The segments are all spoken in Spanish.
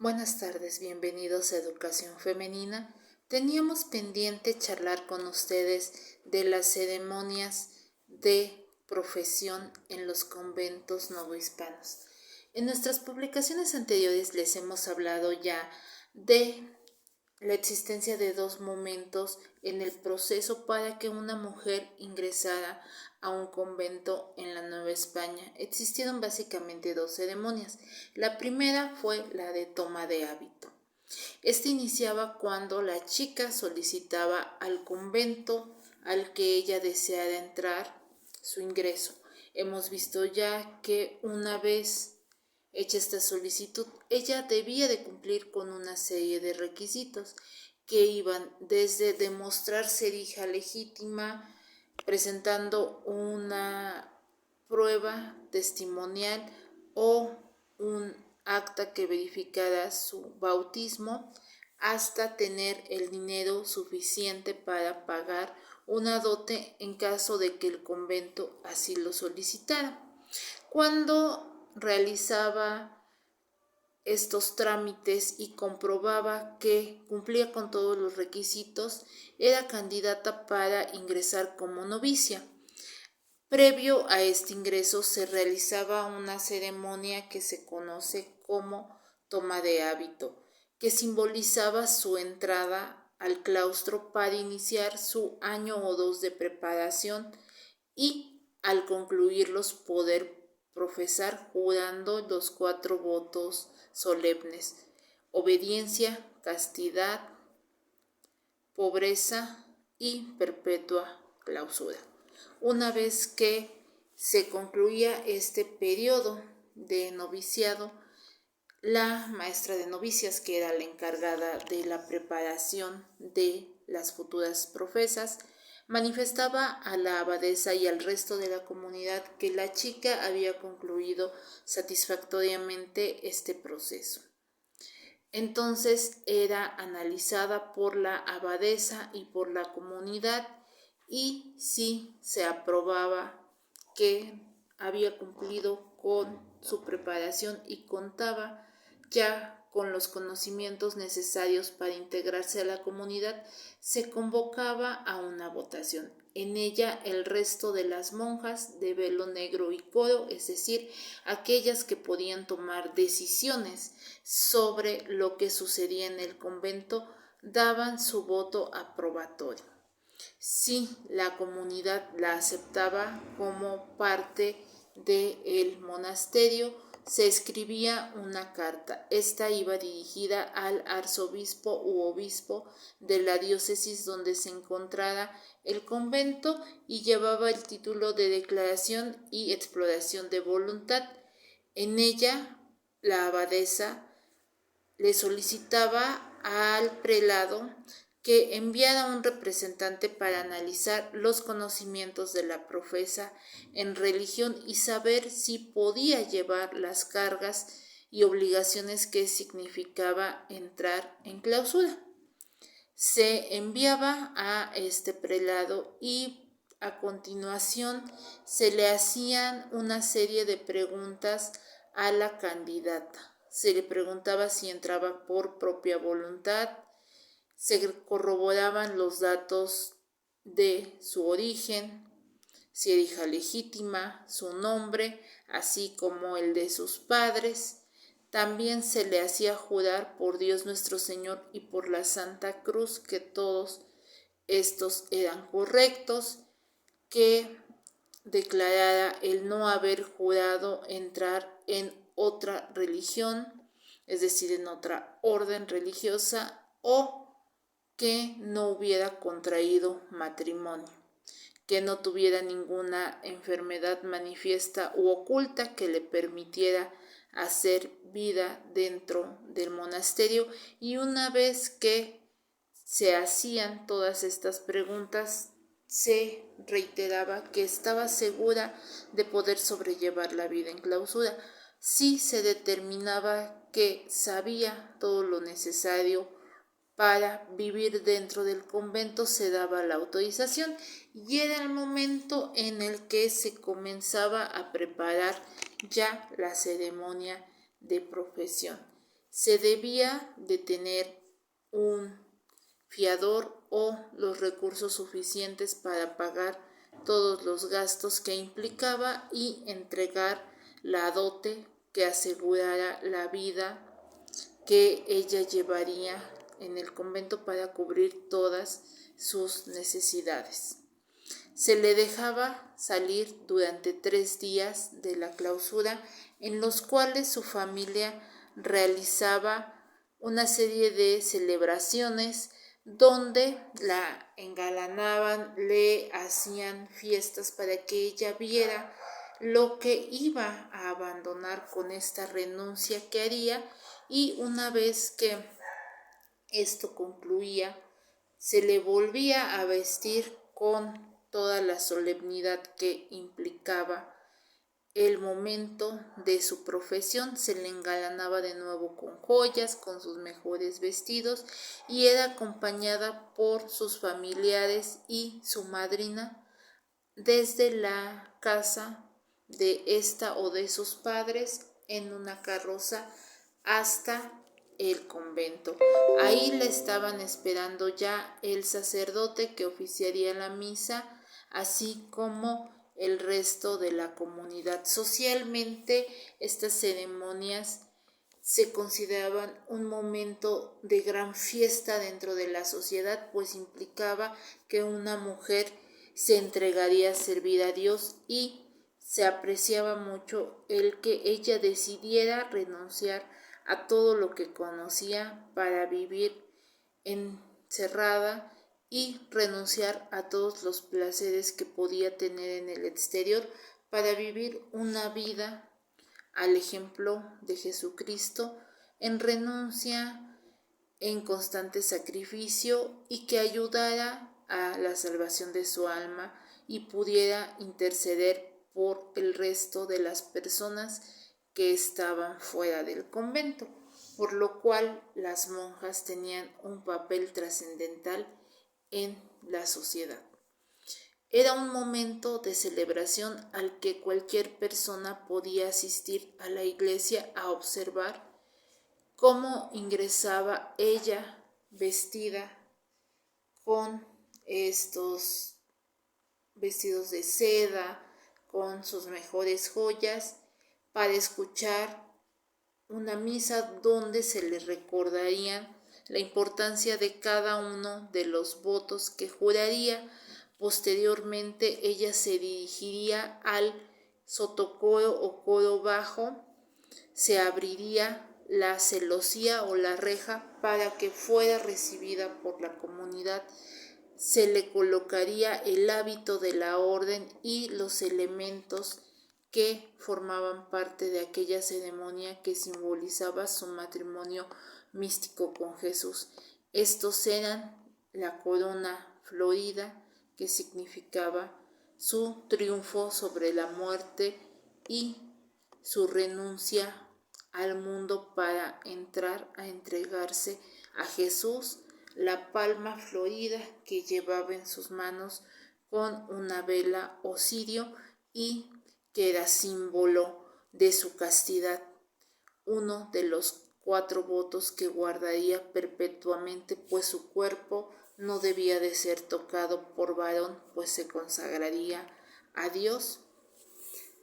Buenas tardes, bienvenidos a Educación Femenina. Teníamos pendiente charlar con ustedes de las ceremonias de profesión en los conventos novohispanos. En nuestras publicaciones anteriores les hemos hablado ya de la existencia de dos momentos en el proceso para que una mujer ingresara a un convento en la Nueva España. Existieron básicamente dos ceremonias. La primera fue la de toma de hábito. Esta iniciaba cuando la chica solicitaba al convento al que ella deseara entrar su ingreso. Hemos visto ya que una vez hecha esta solicitud, ella debía de cumplir con una serie de requisitos que iban desde demostrar ser hija legítima, presentando una prueba testimonial o un acta que verificara su bautismo, hasta tener el dinero suficiente para pagar una dote en caso de que el convento así lo solicitara. Cuando realizaba estos trámites y comprobaba que cumplía con todos los requisitos, era candidata para ingresar como novicia. Previo a este ingreso se realizaba una ceremonia que se conoce como toma de hábito, que simbolizaba su entrada al claustro para iniciar su año o dos de preparación y al concluirlos poder profesar jurando los 4 votos solemnes: obediencia, castidad, pobreza y perpetua clausura. Una vez que se concluía este periodo de noviciado, la maestra de novicias, que era la encargada de la preparación de las futuras profesas, manifestaba a la abadesa y al resto de la comunidad que la chica había concluido satisfactoriamente este proceso. Entonces era analizada por la abadesa y por la comunidad, y si se aprobaba que había cumplido con su preparación y contaba ya con los conocimientos necesarios para integrarse a la comunidad, se convocaba a una votación. En ella el resto de las monjas de velo negro y coro, es decir, aquellas que podían tomar decisiones sobre lo que sucedía en el convento, daban su voto aprobatorio. Si la comunidad la aceptaba como parte del monasterio, se escribía una carta. Esta iba dirigida al arzobispo u obispo de la diócesis donde se encontrara el convento y llevaba el título de declaración y exploración de voluntad. En ella, la abadesa le solicitaba al prelado que enviara un representante para analizar los conocimientos de la profesa en religión y saber si podía llevar las cargas y obligaciones que significaba entrar en clausura. Se enviaba a este prelado y a continuación se le hacían una serie de preguntas a la candidata. Se le preguntaba si entraba por propia voluntad, se corroboraban los datos de su origen, si era hija legítima, su nombre, así como el de sus padres. También se le hacía jurar por Dios nuestro Señor y por la Santa Cruz que todos estos eran correctos, que declarara el no haber jurado entrar en otra religión, es decir, en otra orden religiosa, o que no hubiera contraído matrimonio, que no tuviera ninguna enfermedad manifiesta u oculta que le permitiera hacer vida dentro del monasterio. Y una vez que se hacían todas estas preguntas, se reiteraba que estaba segura de poder sobrellevar la vida en clausura. Si se determinaba que sabía todo lo necesario para vivir dentro del convento, se daba la autorización y era el momento en el que se comenzaba a preparar ya la ceremonia de profesión. se debía de tener un fiador o los recursos suficientes para pagar todos los gastos que implicaba y entregar la dote que asegurara la vida que ella llevaría en el convento para cubrir todas sus necesidades. Se le dejaba salir durante 3 días de la clausura, en los cuales su familia realizaba una serie de celebraciones donde la engalanaban, le hacían fiestas para que ella viera lo que iba a abandonar con esta renuncia que haría, y una vez que esto concluía, se le volvía a vestir con toda la solemnidad que implicaba el momento de su profesión. Se le engalanaba de nuevo con joyas, con sus mejores vestidos, y era acompañada por sus familiares y su madrina desde la casa de esta o de sus padres en una carroza hasta el convento. Ahí le estaban esperando ya el sacerdote que oficiaría la misa, así como el resto de la comunidad. Socialmente, estas ceremonias se consideraban un momento de gran fiesta dentro de la sociedad, pues implicaba que una mujer se entregaría a servir a Dios, y se apreciaba mucho el que ella decidiera renunciar a todo lo que conocía para vivir encerrada y renunciar a todos los placeres que podía tener en el exterior para vivir una vida al ejemplo de Jesucristo, en renuncia, en constante sacrificio, y que ayudara a la salvación de su alma y pudiera interceder por el resto de las personas que estaban fuera del convento, por lo cual las monjas tenían un papel trascendental en la sociedad. Era un momento de celebración al que cualquier persona podía asistir a la iglesia a observar cómo ingresaba ella vestida con estos vestidos de seda, con sus mejores joyas, para escuchar una misa donde se le recordarían la importancia de cada uno de los votos que juraría. Posteriormente ella se dirigiría al sotocoro o coro bajo, se abriría la celosía o la reja para que fuera recibida por la comunidad, se le colocaría el hábito de la orden y los elementos que formaban parte de aquella ceremonia que simbolizaba su matrimonio místico con Jesús. Estos eran la corona florida, que significaba su triunfo sobre la muerte y su renuncia al mundo para entrar a entregarse a Jesús, la palma florida que llevaba en sus manos con una vela o cirio y que era símbolo de su castidad, uno de los 4 votos que guardaría perpetuamente, pues su cuerpo no debía de ser tocado por varón, pues se consagraría a Dios.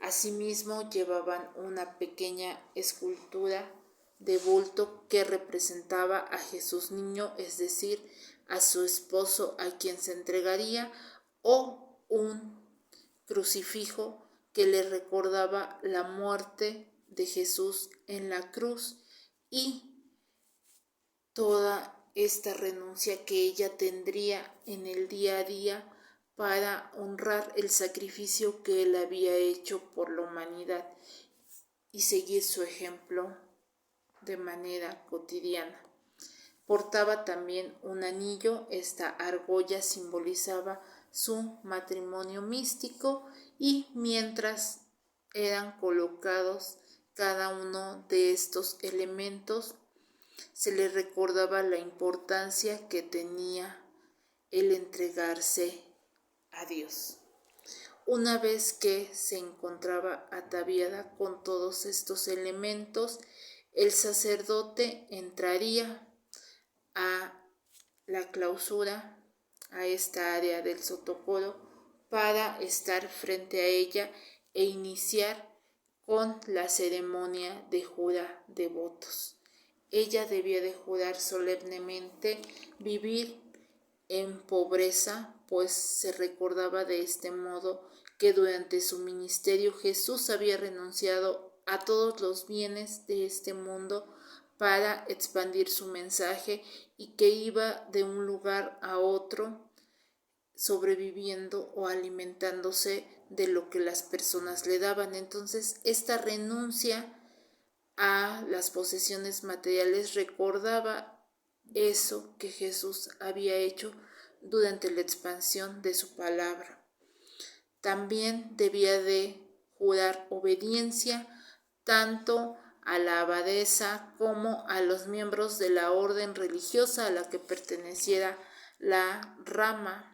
Asimismo, llevaban una pequeña escultura de bulto que representaba a Jesús niño, es decir, a su esposo a quien se entregaría, o un crucifijo que le recordaba la muerte de Jesús en la cruz y toda esta renuncia que ella tendría en el día a día para honrar el sacrificio que él había hecho por la humanidad y seguir su ejemplo de manera cotidiana. Portaba también un anillo, esta argolla simbolizaba su matrimonio místico, y mientras eran colocados cada uno de estos elementos, se le recordaba la importancia que tenía el entregarse a Dios. Una vez que se encontraba ataviada con todos estos elementos, el sacerdote entraría a la clausura, a esta área del Zotocoro, para estar frente a ella e iniciar con la ceremonia de jura de votos. Ella debía de jurar solemnemente vivir en pobreza, pues se recordaba de este modo que durante su ministerio Jesús había renunciado a todos los bienes de este mundo para expandir su mensaje y que iba de un lugar a otro sobreviviendo o alimentándose de lo que las personas le daban. Entonces, esta renuncia a las posesiones materiales recordaba eso que Jesús había hecho durante la expansión de su palabra. También debía de jurar obediencia tanto a la abadesa como a los miembros de la orden religiosa a la que perteneciera la rama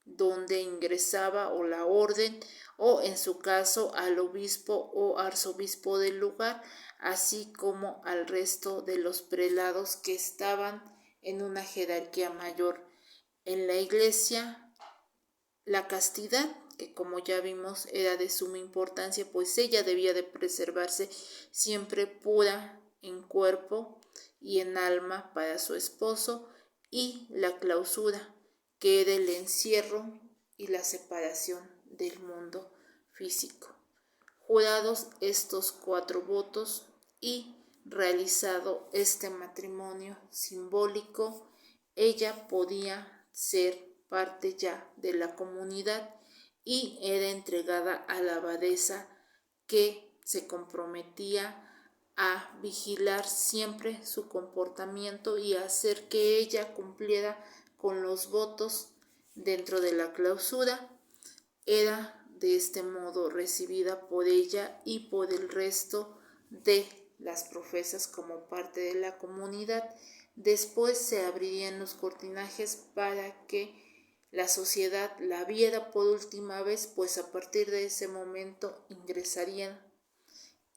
donde ingresaba o la orden, o en su caso al obispo o arzobispo del lugar, así como al resto de los prelados que estaban en una jerarquía mayor. En la iglesia, la castidad, que como ya vimos era de suma importancia, pues ella debía de preservarse siempre pura en cuerpo y en alma para su esposo, y la clausura, que era el encierro y la separación del mundo físico. Jurados estos 4 votos y realizado este matrimonio simbólico, ella podía ser parte ya de la comunidad y era entregada a la abadesa, que se comprometía a vigilar siempre su comportamiento y a hacer que ella cumpliera con los votos dentro de la clausura. Era de este modo recibida por ella y por el resto de las profesas como parte de la comunidad. Después se abrirían los cortinajes para que la sociedad la viera por última vez, pues a partir de ese momento ingresarían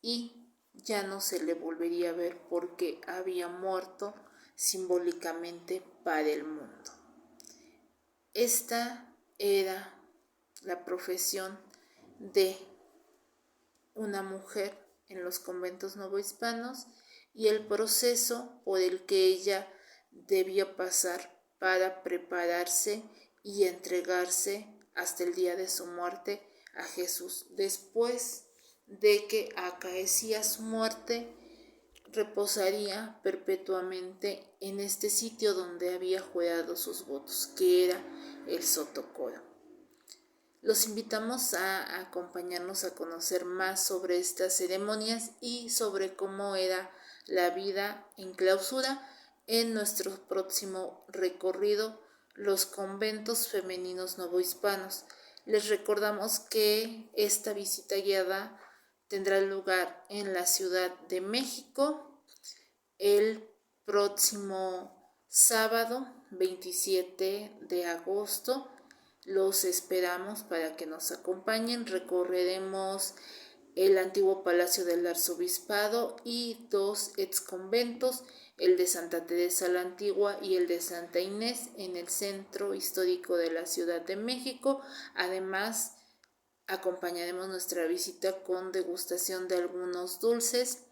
y ya no se le volvería a ver porque había muerto simbólicamente para el mundo. Esta era la profesión de una mujer en los conventos novohispanos y el proceso por el que ella debía pasar para prepararse y entregarse hasta el día de su muerte a Jesús. Después de que acaecía su muerte, reposaría perpetuamente en este sitio donde había jurado sus votos, que era el Zotocoro. Los invitamos a acompañarnos a conocer más sobre estas ceremonias y sobre cómo era la vida en clausura en nuestro próximo recorrido, los conventos femeninos novohispanos. Les recordamos que esta visita guiada tendrá lugar en la Ciudad de México el próximo sábado 27 de agosto. Los esperamos para que nos acompañen. Recorreremos el antiguo Palacio del Arzobispado y 2 exconventos, el de Santa Teresa la Antigua y el de Santa Inés, en el centro histórico de la Ciudad de México. Además, acompañaremos nuestra visita con degustación de algunos dulces,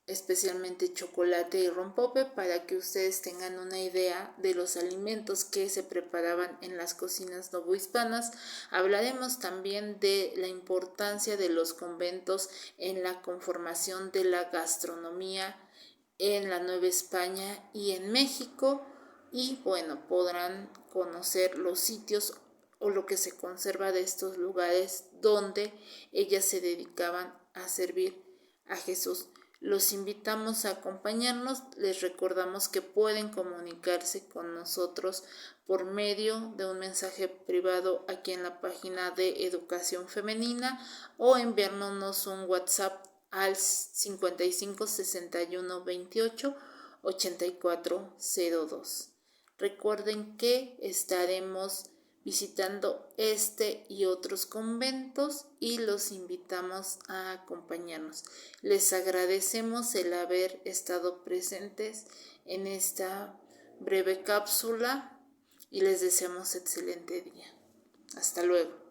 especialmente chocolate y rompope, para que ustedes tengan una idea de los alimentos que se preparaban en las cocinas novohispanas. Hablaremos también de la importancia de los conventos en la conformación de la gastronomía en la Nueva España y en México, y bueno, podrán conocer los sitios o lo que se conserva de estos lugares donde ellas se dedicaban a servir a Jesús. Los invitamos a acompañarnos. Les recordamos que pueden comunicarse con nosotros por medio de un mensaje privado aquí en la página de Educación Femenina o enviarnos un WhatsApp al 55 61 28 84 02. Recuerden que estaremos visitando este y otros conventos y los invitamos a acompañarnos. Les agradecemos el haber estado presentes en esta breve cápsula y les deseamos excelente día. Hasta luego.